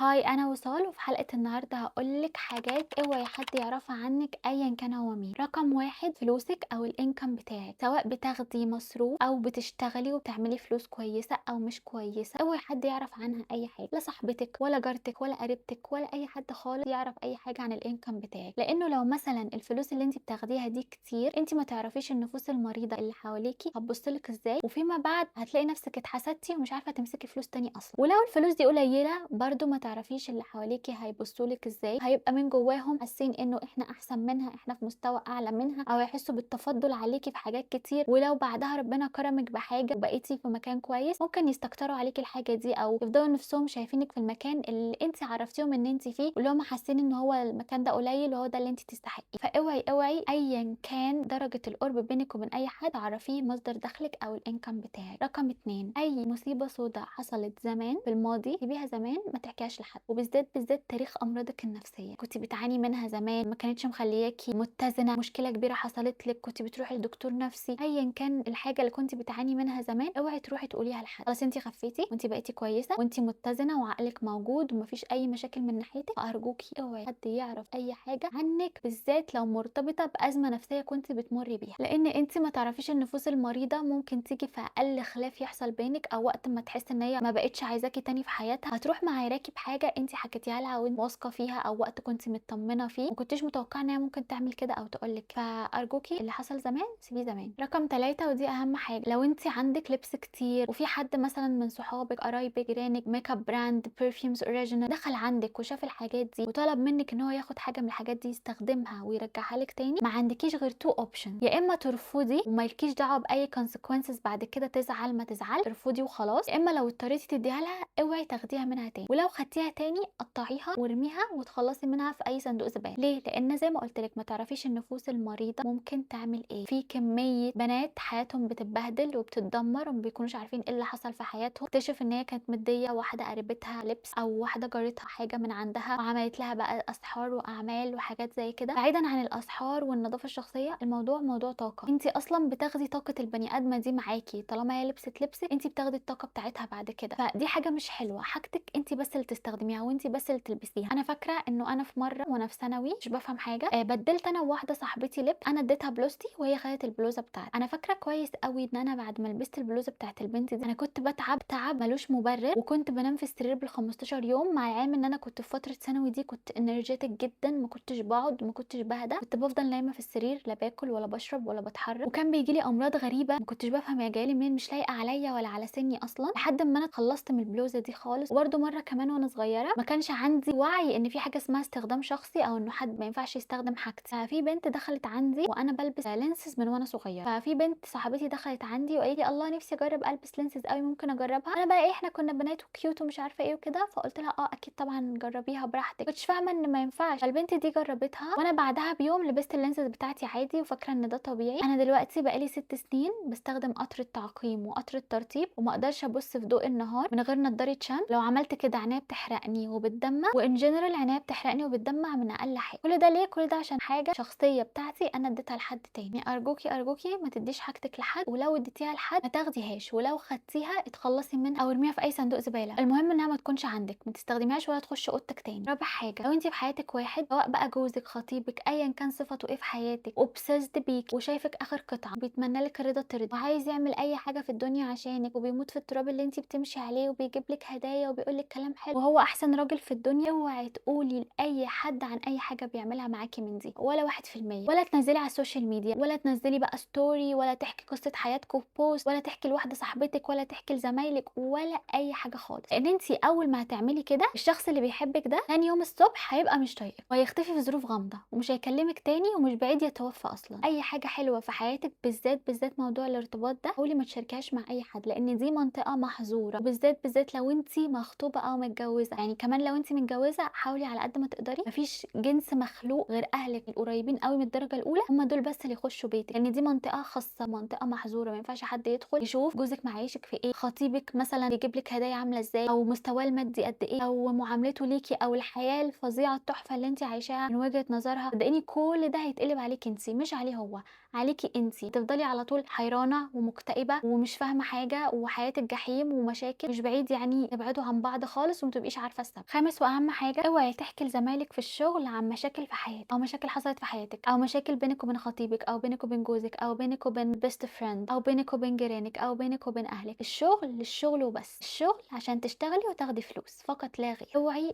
هاي، أنا وصال، وفي حلقة النهاردة هقولك حاجات اوعي حد يعرفها عنك أيا كان هو مين. رقم واحد، فلوسك أو الانكم بتاعك، سواء بتاخدي مصروف أو بتشتغلي وبتعملي فلوس كويسة أو مش كويسة، اوعي حد يعرف عنها أي حاجة، لا صاحبتك ولا جارتك ولا قريبتك ولا أي حد خالص يعرف أي حاجة عن الانكم بتاعك. لأنه لو مثلا الفلوس اللي انت بتاخديها دي كتير، انت ما تعرفيش النفوس المريضة اللي حواليكي هتبصلك ازاي، وفيما بعد هتلاقي نفسك اتحسدتي ومش عارفة تمسكي فلوس تاني أصلا. ولو الفلوس دي قليلة برضو ما تعرفيش اللي حواليكي هيبصولك ازاي، هيبقى من جواهم حاسين انه احنا احسن منها، احنا في مستوى اعلى منها، او يحسوا بالتفضل عليكي في حاجات كتير. ولو بعدها ربنا كرمك بحاجه وبقيتي في مكان كويس، ممكن يستكتروا عليكي الحاجه دي، او يفضلوا نفسهم شايفينك في المكان اللي انت عرفتيهم ان انت فيه، واللي هم حاسين ان هو المكان ده قليل وهو ده اللي انت تستحقيه. فاوعي اوعي ايا كان درجه القرب بينك وبين اي حد تعرفيه مصدر دخلك او الانكم بتاعك. رقم اتنين، اي مصيبه سوداء حصلت زمان في الماضي سيبيها زمان، ما تحكيهاش لحد، وبالذات تاريخ امراضك النفسيه كنت بتعاني منها زمان، ما كانتش مخلياكي متزنه، مشكله كبيره حصلت لك كنت بتروحي لدكتور نفسي، ايا كان الحاجه اللي كنت بتعاني منها زمان اوعي تروحي تقوليها لحد. خلاص انت خفيتي وانت بقيتي كويسه وانت متزنه وعقلك موجود ومفيش اي مشاكل من ناحيتك، فارجوكي اوعي حد يعرف اي حاجه عنك، بالذات لو مرتبطه بازمه نفسيه كنت بتمري بيها، لان انت ما تعرفيش النفوس المريضه ممكن تيجي في اقل خلاف يحصل بينك، او وقت ما تحس ان هي ما بقتش عايزاكي تاني في حياتها هتروح معايراكي بحاجه انت حكيتيها لها وانت واثقه فيها، او وقت كنت مطمنه فيه ما كنتيش متوقعه ان هي ممكن تعمل كده او تقولك. فارجوكي اللي حصل زمان سيبيه زمان. رقم ثلاثة، ودي اهم حاجه، لو انت عندك لبس كتير وفي حد مثلا من صحابك قرايبك جيرانك ميك اب براند برفيومز اوريجينال دخل عندك وشاف الحاجات دي وطلب منك ان هو ياخد حاجه من الحاجات دي يستخدمها ويرجعها لك تاني، ما عندكيش غير تو اوبشن، يا اما ترفضي ومالكيش دعوه باي كونسيكونسز بعد كده، تزعل ما تزعل ترفضي وخلاص، يا اما لو اضطريتي تديها لها اوعي تاخديها منها تاني، ولو خدتيها تاني قطعيها وارميها وتخلصي منها في اي صندوق زباله. ليه؟ لان زي ما قلت لك ما تعرفيش النفوس المريضه ممكن تعمل ايه. في كميه بنات حياتهم بتتبهدل وبتتدمر وما بيكونوش عارفين ايه اللي حصل في حياتهم، اكتشف ان هي كانت مديه واحده قريبتها لبس او واحده جارتها حاجه من عندها وعملت لها بقى اسحار واعمال وحاجات زي كده. بعيدا عن الاسحار والنظافه الشخصيه، الموضوع موضوع طاقه، انت اصلا بتاخدي طاقه البني ادمه دي معاكي، طالما هي لبست لبسك انت بتاخدي الطاقه بتاعتها بعد كده، فدي حاجه مش حلوه، حاجتك انت بس اللي تستخدميها وانت بس اللي تلبسيها. انا فاكره انه انا في مره وانا في ثانوي مش بفهم حاجه، بدلت انا وواحده صاحبتي لبس، انا اديتها بلوزتي وهي خدت البلوزه بتاعتي. انا فاكره كويس قوي ان انا بعد ما لبست البلوزه بتاعت البنت دي انا كنت بتعب تعب ملوش مبرر، وكنت بنام في السرير بال 15 يوم، مع العلم ان انا كنت في فتره ثانوي دي كنت انرجيتك جدا، ما كنتش بقعد ما كنتش بهدى، كنت بفضل نايمه في السرير، لا باكل ولا بشرب ولا بتحرك، وكان بيجي لي امراض غريبه ما كنتش بفهم هي جايه منين، مش لايقه عليا ولا على سني اصلا، لحد ما انا خلصت من البلوزه دي خالص. وبرده مره كمان وانا صغيره ما كانش عندي وعي ان في حاجه اسمها استخدام شخصي، او انه حد ما ينفعش يستخدم حاجتي. ففي بنت دخلت عندي وانا بلبس لينسز من وانا صغيره، ففي بنت صاحبتي دخلت عندي وقالت لي الله نفسي اجرب البس لينسز قوي، ممكن اجربها؟ انا بقى ايه، احنا كنا بنات وكيوت ومش عارفه ايه وكده، فقلت لها اه اكيد طبعا جربيها براحتك، كنتش فاهمه ان ما ينفعش. فالبنت دي جربتها وانا بعدها بيوم لبست اللينسز بتاعتي عادي وفاكره ان ده طبيعي. انا دلوقتي بقالي 6 سنين بستخدم قطر التعقيم وقطر الترطيب، وما اقدرش ابص في ضوء النهار من غير نضاره شمس، لو عملت كده عينيا بتحرقني وبتدمع، وان جنرال عينيا بتحرقني وبتدمع من اقل حاجه. كل ده ليه؟ كل ده عشان حاجه شخصيه بتاعتي انا اديتها لحد تاني. ارجوكي ارجوكي ما تديش حاجتك لحد، ولو اديتيها لحد ما تاخديهاش، ولو خدتيها اتخلصي منها او ارميها في اي صندوق زباله، المهم انها ما تكونش عندك، ما تستخدميهاش ولا تخش اوضتك تاني. رابع حاجه، لو انت في حياتك واحد سواء بقى جوزك خطيبك ايا كان صفته ايه في حياتك، وبسيزد بيك وشايفك اخر قطعه، بيتمنى لك الرضا ترضي، وعايز يعمل اي حاجه في الدنيا عشانك، وبيموت في التراب اللي انت بتمشي عليه، وبيجيب لك هدايا وبيقول لك كلام حلو، وهو احسن راجل في الدنيا، اوعي تقولي لاي حد عن اي حاجه بيعملها معاكي من دي، ولا 1%، ولا تنزلي على السوشيال ميديا، ولا تنزلي بقى ستوري، ولا تحكي قصه حياتكم في بوست، ولا تحكي لواحده صاحبتك، ولا تحكي لزمايلك، ولا اي حاجه خالص، لان انت اول ما هتعملي كده الشخص اللي بيحبك ده ثاني يوم الصبح هيبقى مش طايقك وهيختفي في ظروف غامضه ومش هيكلمك تاني، ومش بعيد يتوفى اصلا. اي حاجه حلوه في حياتك بالذات موضوع الارتباط ده حاولي ما تشاركيهاش مع اي حد، لان دي منطقه محظوره، وبالذات لو انت مخطوبه او متجوزه، يعني كمان لو انت متجوزه حاولي على قد ما تقدري مفيش جنس مخلوق غير اهلك القريبين قوي من الدرجه الاولى هم دول بس اللي يخشوا بيتك، لان دي منطقه خاصه، منطقه محظوره، ما ينفعش حد يدخل يشوف جوزك معيشك في ايه، خطيبك مثلا بيجيب لك هدايا عامله ازاي، او مستواه المادي قد ايه، او معاملته ليكي، او الحياه الفظيعه التحفه اللي انت عايشاها من وجهه نظرها. صدقيني كل ده هيتقلب عليك انت مش عليه هو، عليكِ أنتِ، تفضلي على طول حيرانة ومكتئبة ومش فاهمة حاجة وحياتِك جحيم ومشاكل، مش بعيد يعني تبعدوا عن بعض خالص وما تبقيش عارفة السبب. خامس وأهم حاجة، اوعي تحكي لزمايلِك في الشغل عن مشاكل في حياتِك أو مشاكل حصلت في حياتِك أو مشاكل بينِك وبين خطيبِك أو بينِك وبين جوزِك أو بينِك وبين best friend أو بينِك وبين جيرانِك أو بينِك وبين أهلِك. الشغل للشغل وبس، الشغل عشان تشتغلي وتاخدي فلوس فقط لا غير.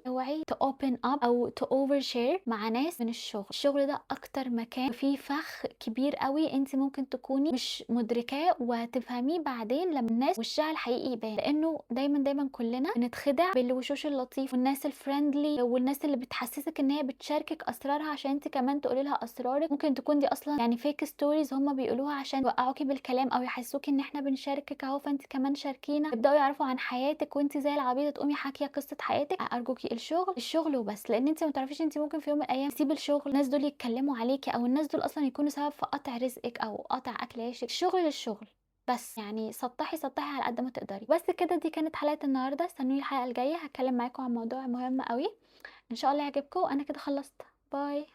اوعي open up أو over share مع ناس من الشغل. الشغل ده أكتر مكان فيه فخ كبير أوي أنتِ ممكن تكوني مش مدركاه وهتفهميه بعدين لمّا الناس وشها الحقيقي يبان، لإنه دايمًا كلنا بنتخدع بالوشوش اللطيفة والناس الfriendly والناس اللي بتحسسِك إن هي بتشاركِك أسرارها عشان أنتِ كمان تقولي لها أسرارِك، ممكن تكون دي أصلًا يعني fake stories هُم بيقولوها عشان يوقعوكِ بالكلام أو يحسسوكِ إن إحنا بنشاركِك أهو فأنتِ كمان شاركينا، يبدأوا يعرفوا عن حياتِك وأنتِ زي العبيطة تقومي حاكية قصة حياتِك. أرجوكِ الشغل وبس، لإن أنتِ ما تعرفيش أنتِ ممكن في يوم من الأيام تسيبي الشغل، الناس دول يتكلموا عليكِ أو الناس دول أصلًا يكونوا سبب في قطع رزقِك أو قطع أكل عيشِك. الشغل للشغل بس، يعني سطّحي على قد ما تقدري. بس كده، دي كانت حلقة النهارده، استنوني الحلقة الجاية هاتكلم معاكم عن موضوع مهم أوي، إن شاء الله يعجبكم. أنا كده خلصت، باي.